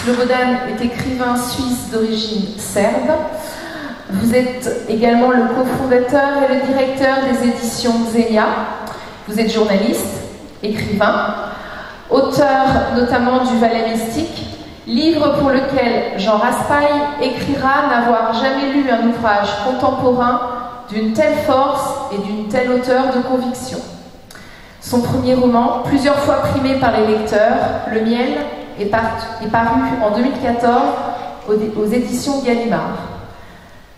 Slobodan est écrivain suisse d'origine serbe. Vous êtes également le cofondateur et le directeur des éditions Xenia. Vous êtes journaliste, écrivain, auteur notamment du Valet mystique, livre pour lequel Jean Raspail écrira n'avoir jamais lu un ouvrage contemporain d'une telle force et d'une telle hauteur de conviction. Son premier roman, plusieurs fois primé par les lecteurs, Le Miel, est paru en 2014 aux éditions Gallimard.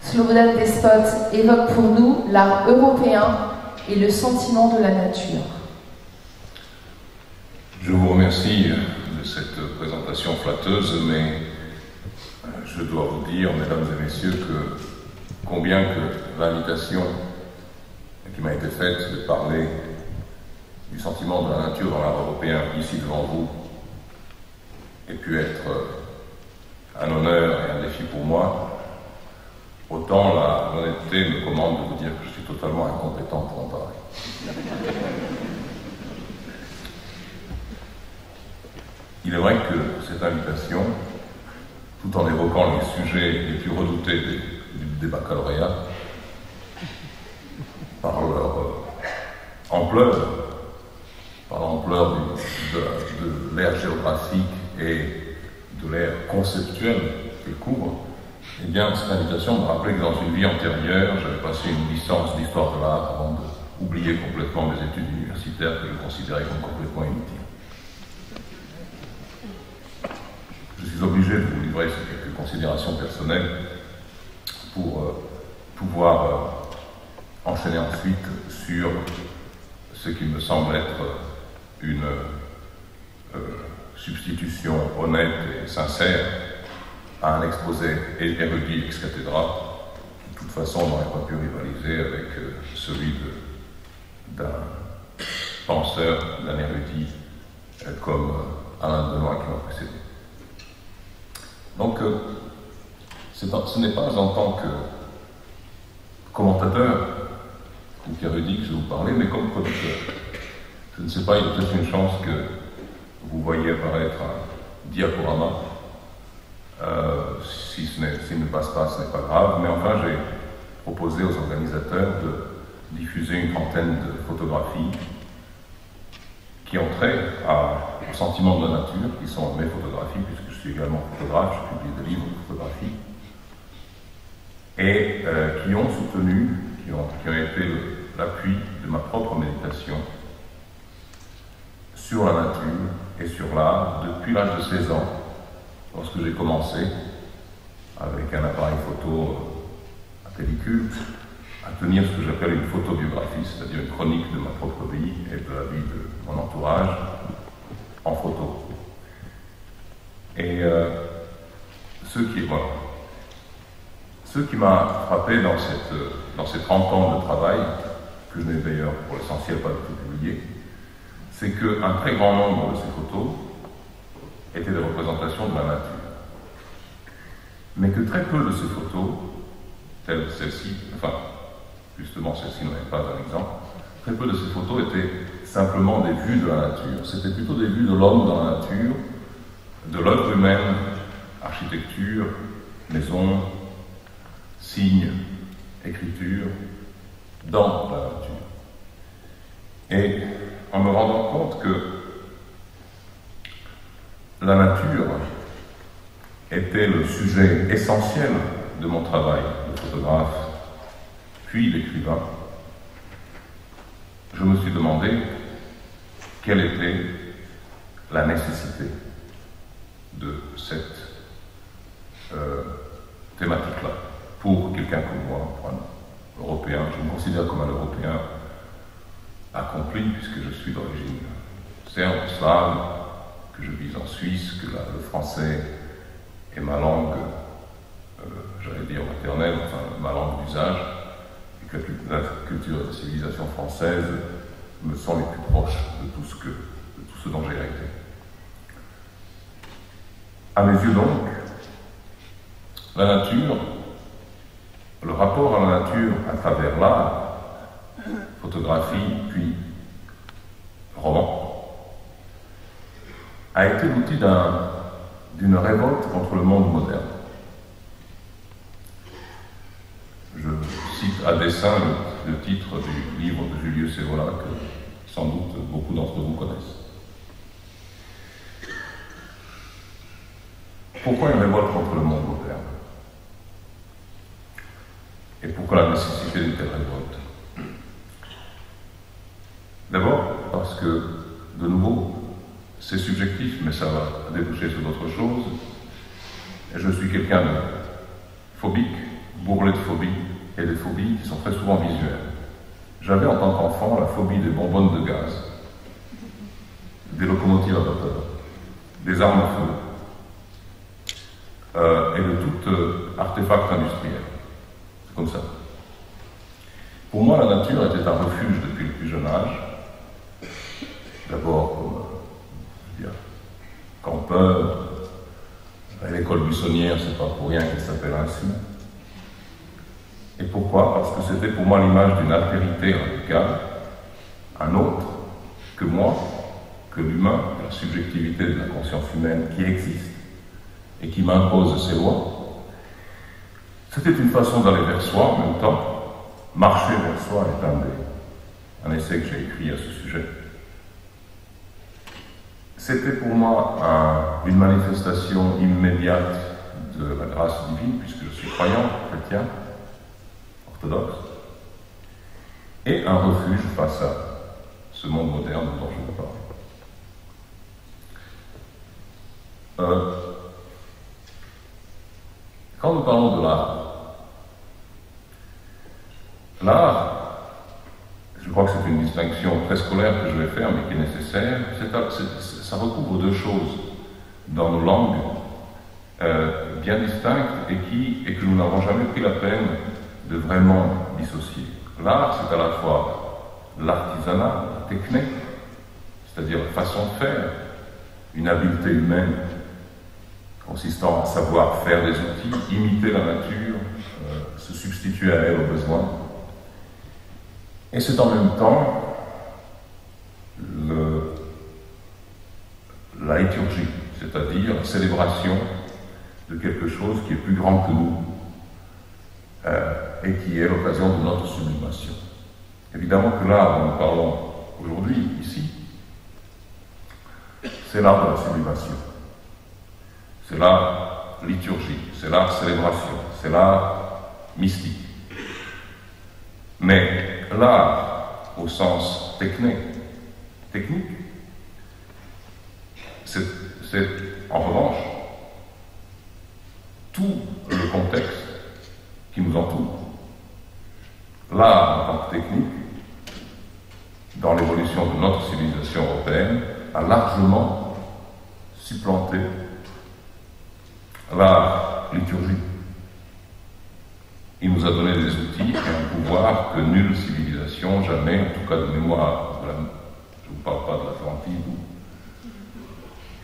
Slobodan Despot évoque pour nous l'art européen et le sentiment de la nature. Je vous remercie de cette présentation flatteuse, mais je dois vous dire, mesdames et messieurs, que combien que l'invitation qui m'a été faite de parler du sentiment de la nature dans l'art européen ici devant vous ait pu être un honneur et un défi pour moi, autant l'honnêteté me commande de vous dire que je suis totalement incompétent pour en parler. Il est vrai que cette invitation, tout en évoquant les sujets les plus redoutés des baccalauréats, par leur ampleur, par l'ampleur de l'ère géographique et de l'ère conceptuelle qu'elle couvre, eh bien, cette invitation me rappelait que dans une vie antérieure, j'avais passé une licence d'histoire de l'art avant d'oublier complètement mes études universitaires que je considérais comme complètement inutiles. Je suis obligé de vous livrer ces quelques considérations personnelles pour pouvoir enchaîner ensuite sur ce qui me semble être une substitution honnête et sincère à un exposé érudit ex cathedra, qui de toute façon n'aurait pas pu rivaliser avec celui d'un penseur, d'un érudit comme Alain Delon qui m'a précédé. Donc, ce n'est pas en tant que commentateur ou qu'érudit que je vais vous parler, mais comme producteur. Je ne sais pas, il y a peut-être une chance que vous voyez apparaître un diaporama. S'il ne passe pas, ce n'est pas grave, mais enfin j'ai proposé aux organisateurs de diffuser une trentaine de photographies qui ont trait au sentiment de la nature, qui sont mes photographies, puisque je suis également photographe, je publie des livres de photographie, et qui ont soutenu, qui ont été l'appui de ma propre méditation sur la nature et sur l'art depuis l'âge de 16 ans, lorsque j'ai commencé avec un appareil photo à pellicule à tenir ce que j'appelle une photobiographie, c'est-à-dire une chronique de ma propre vie et de la vie de mon entourage en photo. Et ce qui m'a frappé dans ces 30 ans de travail, que je n'ai d'ailleurs pour l'essentiel pas du tout publié, c'est qu'un très grand nombre de ces photos étaient des représentations de la nature. Mais que très peu de ces photos, telles celle-ci, enfin, justement celle-ci n'en est pas un exemple, très peu de ces photos étaient simplement des vues de la nature. C'était plutôt des vues de l'homme dans la nature, de l'œuvre humaine, architecture, maison, signes, écriture, dans la nature. Et en me rendant compte que la nature était le sujet essentiel de mon travail de photographe, puis d'écrivain, je me suis demandé quelle était la nécessité de cette thématique-là pour quelqu'un comme moi, pour un Européen. Je me considère comme un Européen accompli puisque je suis d'origine serbe, slave, que je vis en Suisse, que le français est ma langue, j'allais dire maternelle, enfin ma langue d'usage, et que la culture et la civilisation française me sont les plus proches de tout ce dont j'ai hérité. À mes yeux donc, la nature, le rapport à la nature à travers l'art, photographie, puis roman, a été l'outil d'une révolte contre le monde moderne. Je cite à dessein le titre du livre de Julius Evola que sans doute beaucoup d'entre vous connaissent. Pourquoi une révolte contre le monde moderne? Et pourquoi la nécessité d'une telle révolte? D'abord, parce que, de nouveau, c'est subjectif, mais ça va déboucher sur d'autres choses. Et je suis quelqu'un de phobique, bourrelé de phobies, et des phobies qui sont très souvent visuelles. J'avais en tant qu'enfant la phobie des bonbonnes de gaz, des locomotives à vapeur, des armes à feu, et de tout artefact industriel. C'est comme ça. Pour moi, la nature était un refuge depuis le plus jeune âge. D'abord, comme campeur, à l'école buissonnière, c'est pas pour rien qu'elle s'appelle ainsi. Et pourquoi? Parce que c'était pour moi l'image d'une altérité radicale, un autre que moi, que l'humain, la subjectivité de la conscience humaine qui existe et qui m'impose ses lois. C'était une façon d'aller vers soi en même temps. Marcher vers soi est un essai que j'ai écrit à ce sujet. C'était pour moi une manifestation immédiate de la grâce divine, puisque je suis croyant, chrétien, orthodoxe, et un refuge face à ce monde moderne dont je vous parle. Quand nous parlons de l'art, je crois que c'est une distinction très scolaire que je vais faire, mais qui est nécessaire. Ça recouvre deux choses dans nos langues bien distinctes et que nous n'avons jamais pris la peine de vraiment dissocier. L'art, c'est à la fois l'artisanat, la technique, c'est-à-dire la façon de faire, une habileté humaine consistant à savoir faire des outils, imiter la nature, se substituer à elle au besoin. Et c'est en même temps la liturgie, c'est-à-dire la célébration de quelque chose qui est plus grand que nous et qui est l'occasion de notre sublimation. Évidemment que l'art dont nous parlons aujourd'hui, ici, c'est l'art de la sublimation. C'est l'art liturgie, c'est l'art célébration, c'est l'art mystique. Mais l'art, au sens technique, c'est en revanche tout le contexte qui nous entoure. L'art en tant que technique, dans l'évolution de notre civilisation européenne, a largement supplanté l'art liturgique. Il nous a donné des outils et un pouvoir que nulle civilisation, jamais, en tout cas de mémoire, je ne vous parle pas de l'Atlantide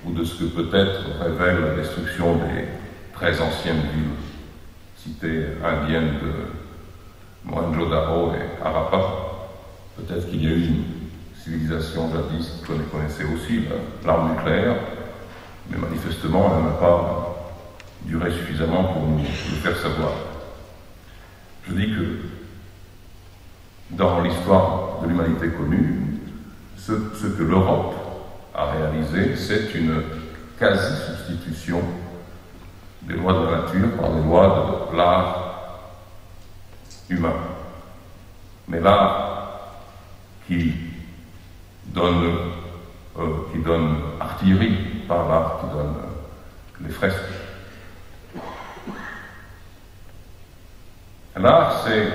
ou de ce que peut-être révèle la destruction des très anciennes villes, cités indiennes de Mohenjo-Daro et Harappa. Peut-être qu'il y a eu une civilisation jadis qui connaissait aussi l'arme nucléaire, mais manifestement elle n'a pas duré suffisamment pour nous le faire savoir. Je dis que dans l'histoire de l'humanité connue, ce que l'Europe a réalisé, c'est une quasi-substitution des lois de la nature par des lois de l'art humain. Mais l'art qui donne artillerie par l'art qui donne les fresques. L'art, c'est,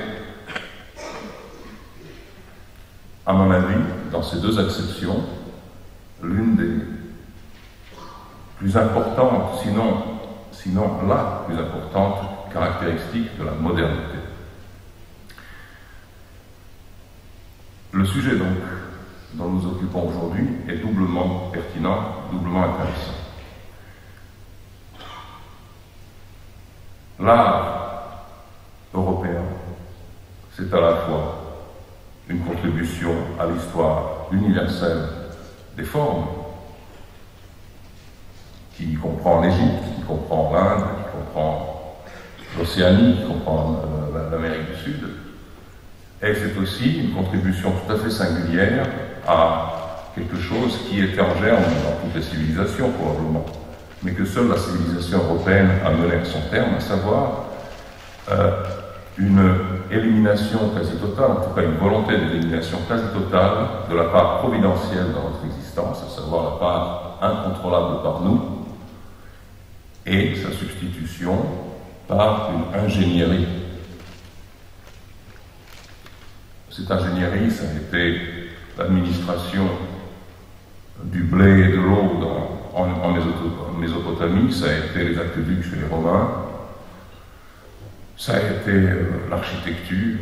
à mon avis, dans ces deux acceptions, l'une des plus importantes, sinon la plus importante caractéristique de la modernité. Le sujet donc dont nous occupons aujourd'hui est doublement pertinent, doublement intéressant. L'art européen, c'est à la fois une contribution à l'histoire universelle des formes, qui comprend l'Égypte, qui comprend l'Inde, qui comprend l'Océanie, qui comprend l'Amérique du Sud. Et c'est aussi une contribution tout à fait singulière à quelque chose qui était en germe dans toutes les civilisations probablement, mais que seule la civilisation européenne a mené à son terme, à savoir une élimination quasi totale, en tout cas une volonté d'élimination quasi totale de la part providentielle dans notre existence, à savoir la part incontrôlable par nous, et sa substitution par une ingénierie. Cette ingénierie, ça a été l'administration du blé et de l'eau en Mésopotamie, ça a été les aqueducs chez les Romains, ça a été l'architecture,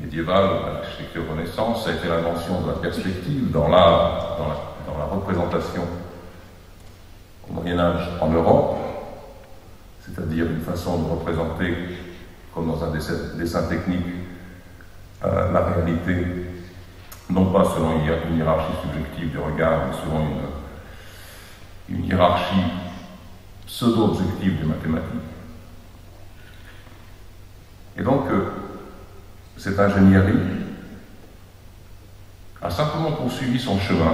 médiévale, l'architecture Renaissance, ça a été l'invention de la perspective dans l'art, dans la représentation au Moyen-Âge en Europe, c'est-à-dire une façon de représenter, comme dans un dessin technique, la réalité, non pas selon une hiérarchie subjective du regard, mais selon une hiérarchie pseudo-objective des mathématiques. Et donc, cette ingénierie a simplement poursuivi son chemin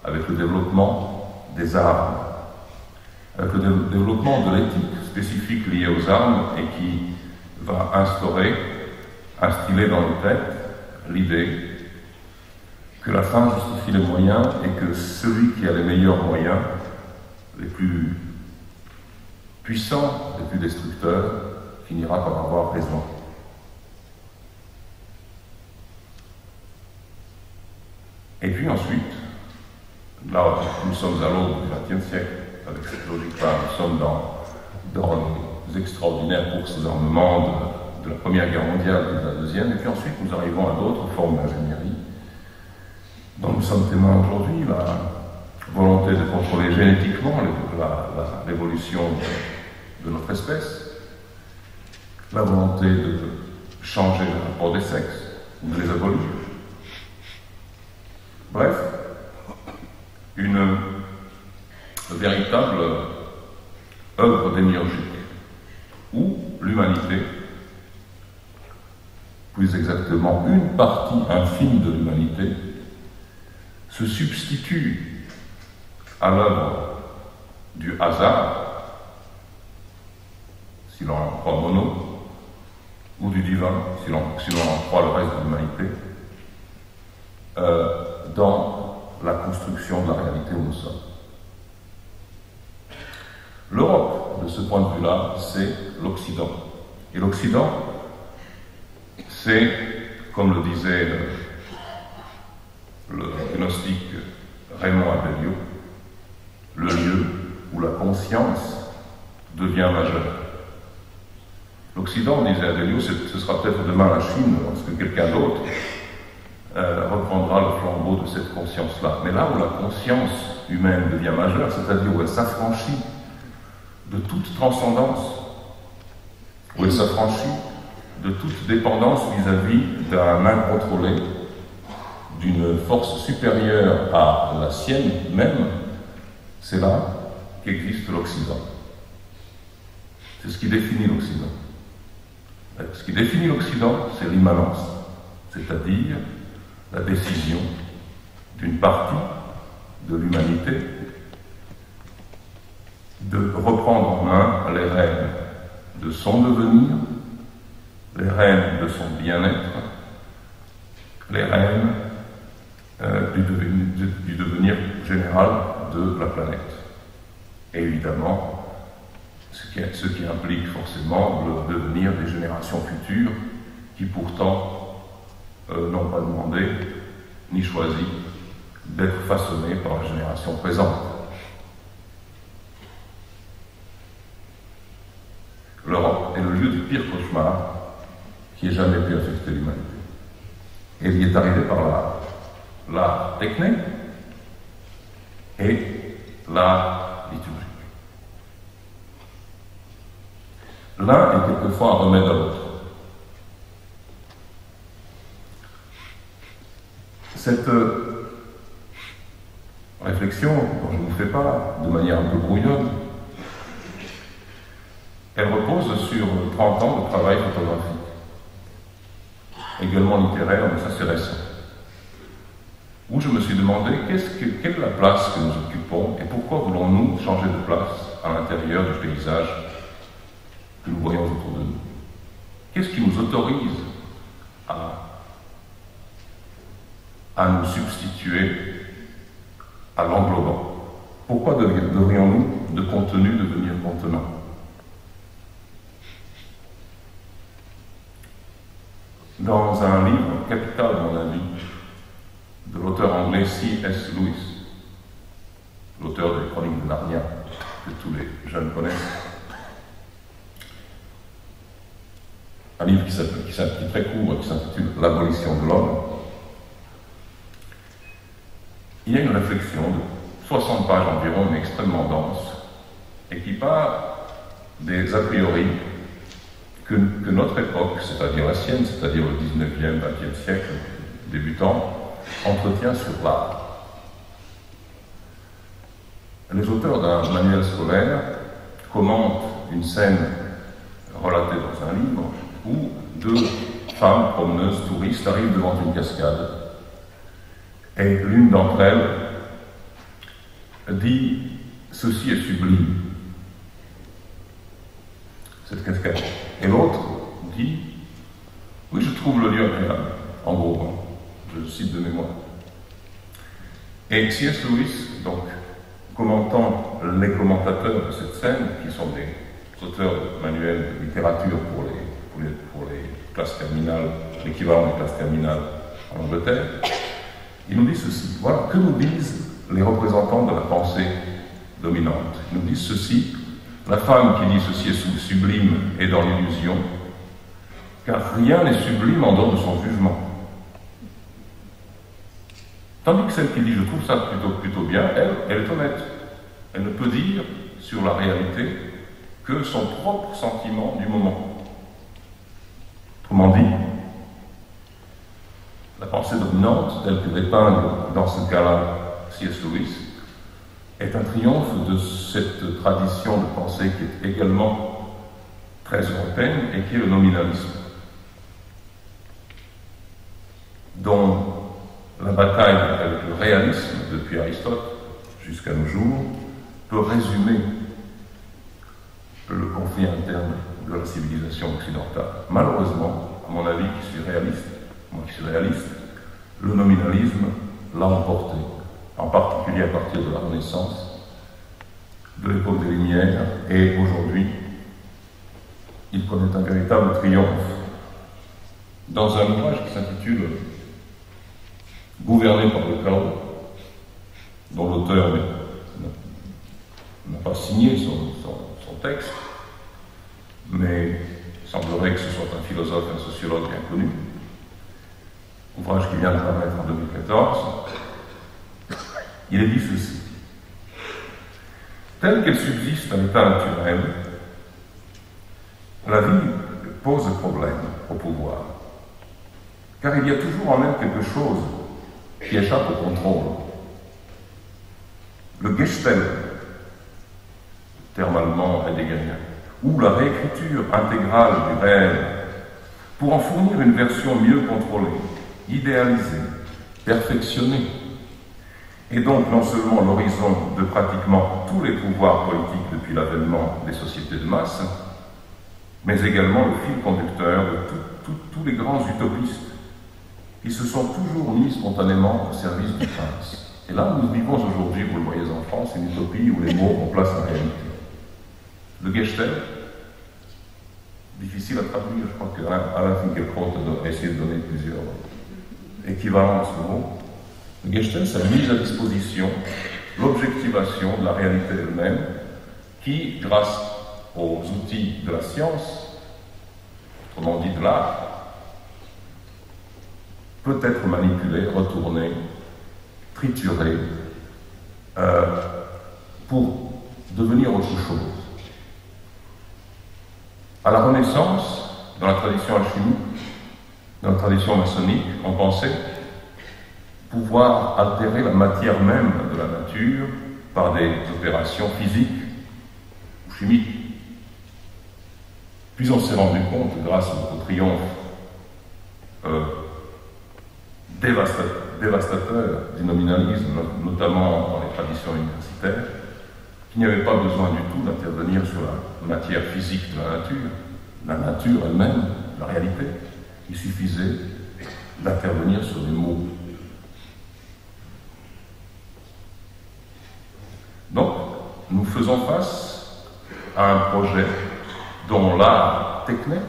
avec le développement des armes, avec le développement de l'éthique spécifique liée aux armes et qui va instiller dans nos têtes l'idée que la fin justifie les moyens et que celui qui a les meilleurs moyens, les plus puissants, les plus destructeurs, finira par avoir raison. Et puis ensuite, là nous sommes à l'aube du XXe siècle, avec cette logique-là, nous sommes dans les extraordinaires courses d'armement de la Première Guerre mondiale et de la Deuxième, et puis ensuite nous arrivons à d'autres formes d'ingénierie dont nous sommes témoins aujourd'hui, la volonté de contrôler génétiquement l'évolution de notre espèce, la volonté de changer le rapport des sexes, ou de les abolir. Bref, une véritable œuvre démiurgique, où l'humanité, plus exactement une partie infime de l'humanité, se substitue à l'œuvre du hasard, si l'on en croit Monod, ou du divin, si l'on en croit le reste de l'humanité, dans la construction de la réalité où nous sommes. L'Europe, de ce point de vue-là, c'est l'Occident. Et l'Occident, c'est, comme le disait le gnostique Raymond Abellio, le lieu où la conscience devient majeure. L'Occident, disait Abellio, ce sera peut-être demain la Chine, lorsque quelqu'un d'autre reprendra le flambeau de cette conscience-là. Mais là où la conscience humaine devient majeure, c'est-à-dire où elle s'affranchit de toute transcendance, où elle s'affranchit de toute dépendance vis-à-vis d'un incontrôlé, d'une force supérieure à la sienne même, c'est là qu'existe l'Occident. C'est ce qui définit l'Occident. Ce qui définit l'Occident, c'est l'immanence, c'est-à-dire la décision d'une partie de l'humanité de reprendre en main les rênes de son devenir, les rênes de son bien-être, les rênes du devenir général de la planète. Et évidemment, ce qui implique forcément le devenir des générations futures qui pourtant n'ont pas demandé ni choisi d'être façonnées par la génération présente. L'Europe est le lieu du pire cauchemar qui ait jamais pu affecter l'humanité. Et il y est arrivé par l'art technique et l'art liturgique. L'un est quelquefois un remède à l'autre. Cette réflexion, dont je vous fais part, de manière un peu brouillonne, elle repose sur 30 ans de travail photographique, également littéraire, mais ça c'est récent, où je me suis demandé quelle est la place que nous occupons et pourquoi voulons-nous changer de place à l'intérieur du paysage que nous voyons autour de nous. Qu'est-ce qui nous autorise à nous substituer à l'englobant? Pourquoi devrions-nous, de contenu, devenir contenant? Dans un livre capital, à mon avis, de l'auteur anglais C.S. Lewis, l'auteur des Chroniques de Narnia, que tous les jeunes connaissent, un livre qui est très court et qui s'intitule L'abolition de l'homme, il y a une réflexion de 60 pages environ, mais extrêmement dense, et qui part des a priori que notre époque, c'est-à-dire la sienne, c'est-à-dire le 19e, 20e siècle débutant, entretient sur l'art. Les auteurs d'un manuel scolaire commentent une scène relatée dans un livre où deux femmes promeneuses touristes arrivent devant une cascade et l'une d'entre elles dit « Ceci est sublime ». Cette cascade. Et l'autre dit « Oui, je trouve le lieu agréable », en gros, je cite de mémoire. Et C.S. Lewis, donc, commentant les commentateurs de cette scène, qui sont des auteurs de manuels de littérature pour les classes terminales, l'équivalent des classes terminales en Angleterre, il nous dit ceci. Voilà, que nous disent les représentants de la pensée dominante? Ils nous disent ceci. La femme qui dit ceci est sublime est dans l'illusion, car rien n'est sublime en dehors de son jugement. Tandis que celle qui dit je trouve ça plutôt bien, elle est honnête. Elle ne peut dire sur la réalité que son propre sentiment du moment. Autrement dit, la pensée dominante, telle que l'épingle dans ce cas-là C.S. Lewis, est un triomphe de cette tradition de pensée qui est également très européenne et qui est le nominalisme, dont la bataille avec le réalisme depuis Aristote jusqu'à nos jours peut résumer le conflit interne de la civilisation occidentale. Malheureusement, à mon avis, moi qui suis réaliste, le nominalisme l'a emporté, en particulier à partir de la Renaissance, de l'époque des Lumières, et aujourd'hui, il connaît un véritable triomphe. Dans un ouvrage qui s'intitule Gouverné par le chaos, dont l'auteur n'a pas signé son texte, mais il semblerait que ce soit un philosophe et un sociologue bien connu, ouvrage qui vient de paraître en 2014, il est dit ceci. Telle qu'elle subsiste à l'état naturel, la vie pose problème au pouvoir, car il y a toujours en elle quelque chose qui échappe au contrôle. Le Gestell, terme allemand heideggerien, ou la réécriture intégrale du réel, pour en fournir une version mieux contrôlée, idéalisée, perfectionnée, et donc non seulement l'horizon de pratiquement tous les pouvoirs politiques depuis l'avènement des sociétés de masse, mais également le fil conducteur de tous les grands utopistes qui se sont toujours mis spontanément au service du prince. Et là, nous vivons aujourd'hui, vous le voyez en France, une utopie où les mots remplacent la réalité. Le Gestell, difficile à traduire, je crois que Alain Finkielkraut a essayé de donner plusieurs équivalents à ce mot. Le Gestell, c'est la mise à disposition, l'objectivation de la réalité elle-même, qui, grâce aux outils de la science, autrement dit de l'art, peut être manipulée, retournée, triturée, pour devenir autre chose. À la Renaissance, dans la tradition alchimique, dans la tradition maçonnique, on pensait pouvoir altérer la matière même de la nature par des opérations physiques ou chimiques. Puis on s'est rendu compte, grâce au triomphe dévastateur du nominalisme, notamment dans les traditions universitaires, qu'il n'y avait pas besoin du tout d'intervenir sur la matière physique de la nature elle-même, la réalité. Il suffisait d'intervenir sur les mots. Donc, nous faisons face à un projet dont l'art technique,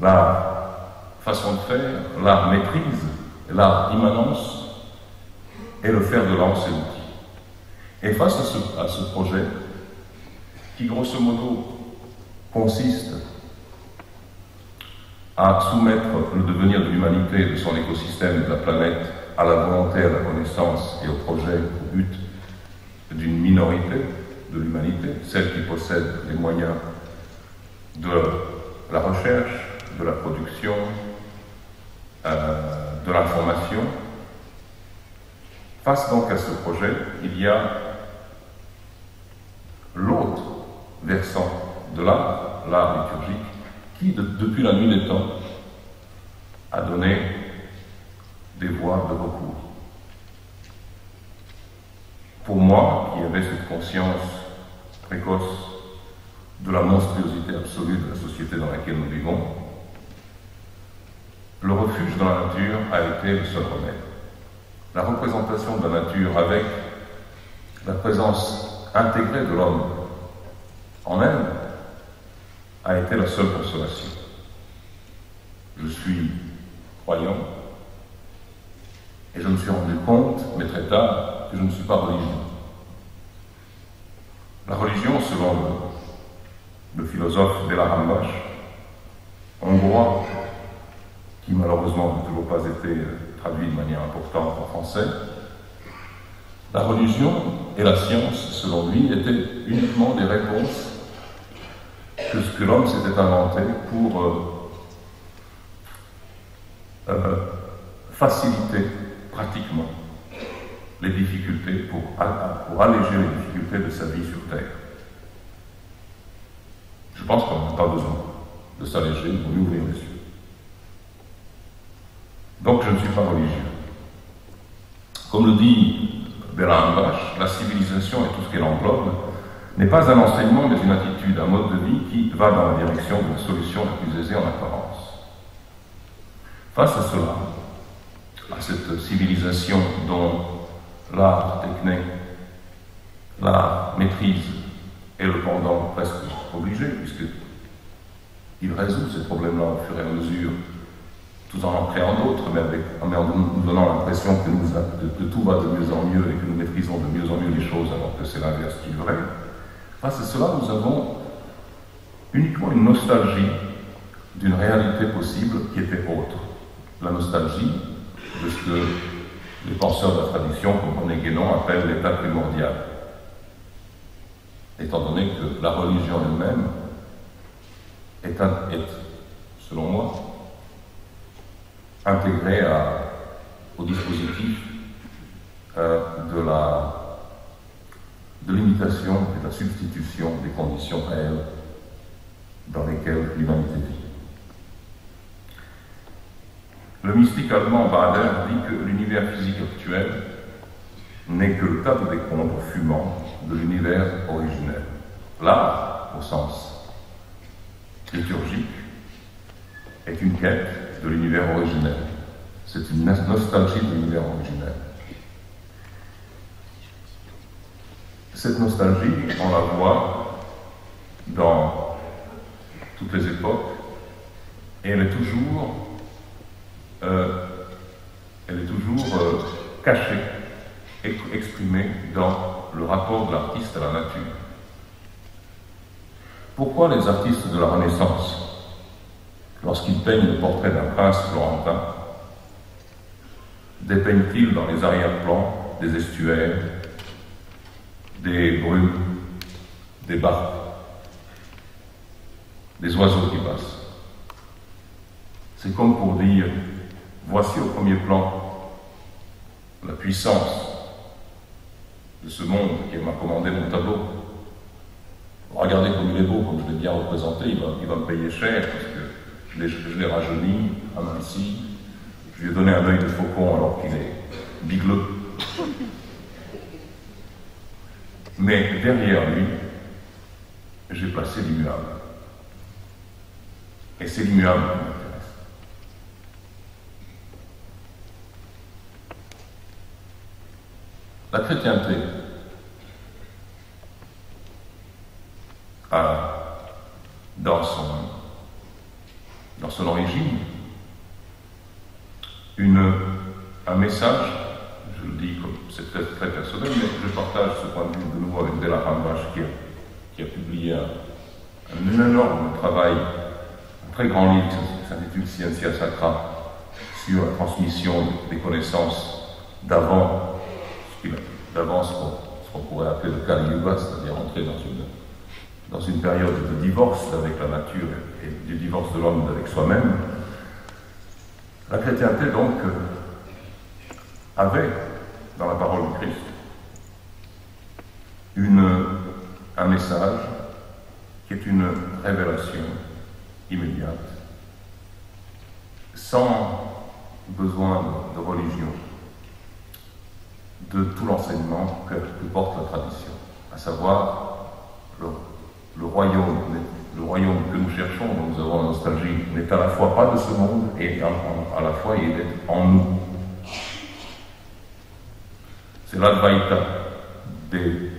la façon de faire, l'art maîtrise, l'art immanence est le fer de lance et l'outil. Et face à ce projet, qui grosso modo consiste à soumettre le devenir de l'humanité, de son écosystème, de la planète, à la volonté, à la connaissance et au projet, au but d'une minorité de l'humanité, celle qui possède les moyens de la recherche, de la production, de l'information. Face donc à ce projet, il y a l'autre versant de l'art liturgique, qui, depuis la nuit des temps, a donné des voies de recours. Pour moi, qui avais cette conscience précoce de la monstruosité absolue de la société dans laquelle nous vivons, le refuge dans la nature a été le seul remède. La représentation de la nature avec la présence intégrée de l'homme en elle a été la seule consolation. Je suis croyant et je me suis rendu compte, mais très tard, que je ne suis pas religieux. La religion, selon le philosophe Béla Hambash, hongrois, qui malheureusement n'a toujours pas été traduit de manière importante en français, la religion et la science, selon lui, étaient uniquement des réponses que ce que l'homme s'était inventé pour faciliter pratiquement les difficultés, pour alléger les difficultés de sa vie sur Terre. Je pense qu'on n'a pas besoin de s'alléger, de lui ouvrir les yeux. Donc je ne suis pas religieux. Comme le dit Béla Hambash, la civilisation et tout ce qu'elle englobe n'est pas un enseignement, mais une attitude, un mode de vie qui va dans la direction de la solution la plus aisée en apparence. Face à cela, à cette civilisation dont l'art technique, la maîtrise est le pendant presque obligé, puisqu'il résout ces problèmes-là au fur et à mesure, tout en créant d'autres, mais en nous donnant l'impression que tout va de mieux en mieux et que nous maîtrisons de mieux en mieux les choses, alors que c'est l'inverse qui est vrai. Face à cela, nous avons uniquement une nostalgie d'une réalité possible qui était autre. La nostalgie de ce que les penseurs de la tradition, comme René Guénon, appellent l'état primordial. Étant donné que la religion elle-même est, selon moi, intégrée au dispositif de l'imitation et de la substitution des conditions réelles dans lesquelles l'humanité vit. Le mystique allemand Bader dit que l'univers physique actuel n'est que le tas de décombres fumants de l'univers originel. L'art, au sens liturgique, est une quête de l'univers originel. C'est une nostalgie de l'univers originel. Cette nostalgie, on la voit dans toutes les époques, et elle est toujours cachée, exprimée dans le rapport de l'artiste à la nature. Pourquoi les artistes de la Renaissance, lorsqu'ils peignent le portrait d'un prince florentin, dépeignent-ils dans les arrière-plans des estuaires, des brumes, des barques, des oiseaux qui passent? C'est comme pour dire, voici au premier plan la puissance de ce monde qui m'a commandé mon tableau. Regardez comme il est beau, comme je l'ai bien représenté, il va me payer cher parce que je l'ai rajeuni, aminci, je lui ai donné un œil de faucon alors qu'il est bigleux. Mais derrière lui, j'ai placé l'immuable. Et c'est l'immuable qui m'intéresse. La chrétienté a, dans son origine, un message, je le dis comme c'est très, très personnel, mais je partage ce point de vue de nouveau avec Della Rambache qui a publié un énorme travail, un très grand livre qui s'intitule Scientia Sacra, sur la transmission des connaissances d'avant ce qu'on pourrait appeler le Kali Yuga, c'est-à-dire entrer dans une période de divorce avec la nature et du divorce de l'homme avec soi-même. La chrétienté, donc, avait, dans la parole du Christ, un message qui est une révélation immédiate, sans besoin de religion, de tout l'enseignement que porte la tradition, à savoir le royaume que nous cherchons, dont nous avons la nostalgie, n'est à la fois pas de ce monde et à la fois il est en nous. C'est l'Advaita des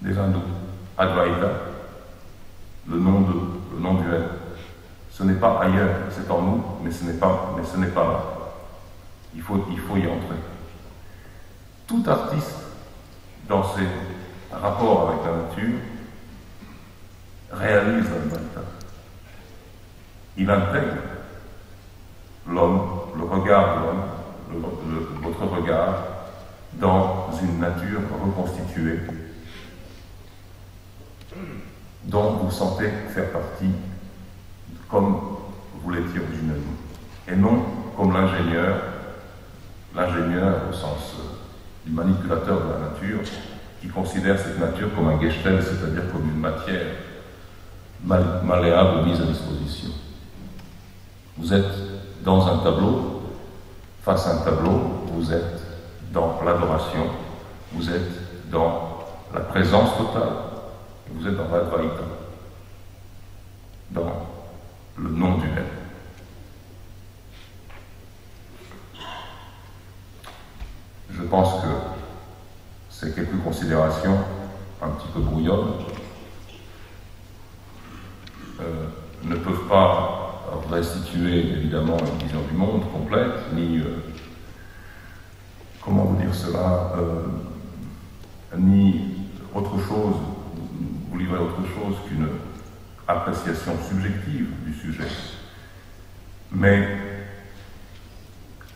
hindous. Advaita, le nom du être. Ce n'est pas ailleurs, c'est en nous, mais ce n'est pas là. Il faut y entrer. Tout artiste, dans ses rapports avec la nature, réalise l'Advaita. Il intègre l'homme, le regard de l'homme, votre regard, dans une nature reconstituée dont vous sentez faire partie comme vous l'étiez originellement, et non comme l'ingénieur au sens du manipulateur de la nature, qui considère cette nature comme un Gestell, c'est-à-dire comme une matière malléable mise à disposition. Vous êtes dans un tableau, face à un tableau, vous êtes dans l'adoration, vous êtes dans la présence totale, vous êtes dans l'Advaita, dans le nom du être. Je pense que ces quelques considérations, un petit peu brouillonnes, ne peuvent pas restituer évidemment une vision du monde complète, ni, comment vous dire cela, ni autre chose, vous livrer autre chose qu'une appréciation subjective du sujet. Mais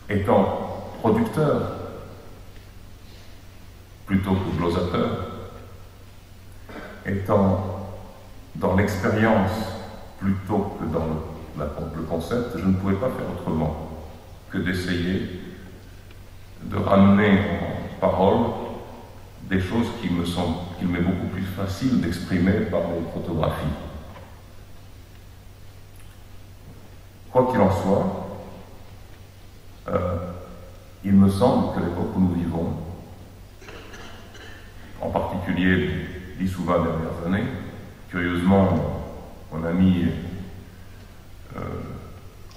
étant producteur plutôt que glosateur, étant dans l'expérience plutôt que dans le concept, je ne pouvais pas faire autrement que d'essayer de ramener en parole des choses qu'il m'est beaucoup plus facile d'exprimer par les photographies. Quoi qu'il en soit, il me semble que l'époque où nous vivons, en particulier les 10 ou 20 dernières années, curieusement, mon ami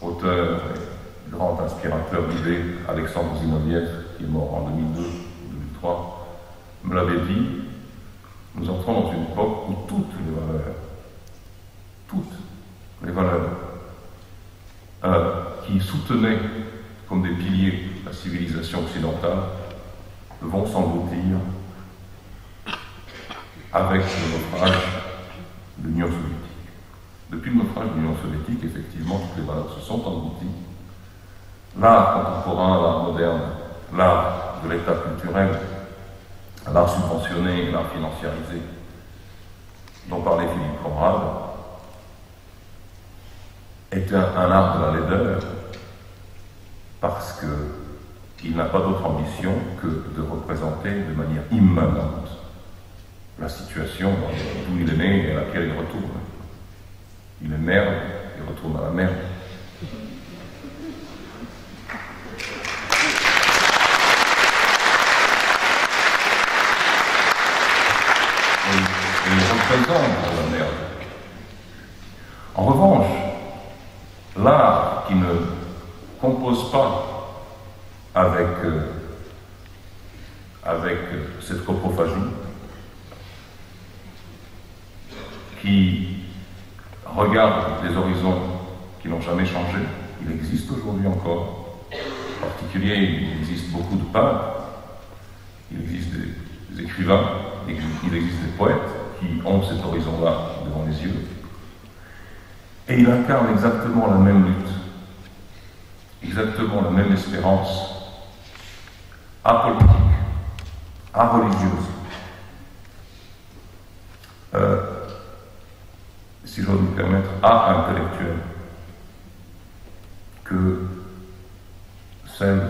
auteur et grand inspirateur d'idées, Alexandre Zinoviev, qui est mort en 2002-2003, me l'avait dit, nous entrons dans une époque où toutes les valeurs qui soutenaient comme des piliers la civilisation occidentale vont s'engloutir avec le naufrage de l'Union soviétique. Depuis le naufrage de l'Union soviétique, effectivement, toutes les valeurs se sont englouties. L'art contemporain, l'art moderne, l'art de l'état culturel, l'art subventionné, l'art financiarisé, dont parlait Philippe Conrad, est un art de la laideur, parce que il n'a pas d'autre ambition que de représenter de manière immanente la situation d'où il est né et à laquelle il retourne. Il est merde, il retourne à la merde. Et il représente la merde. En revanche, l'art qui ne compose pas avec cette coprophagie, qui regarde des horizons qui n'ont jamais changé, il existe aujourd'hui encore. En particulier, il existe beaucoup de peintres, il existe des écrivains, il existe des poètes qui ont cet horizon-là devant les yeux. Et il incarne exactement la même lutte, exactement la même espérance, apolitique, areligieuse. Si j'ose me permettre, intellectuelle, que celle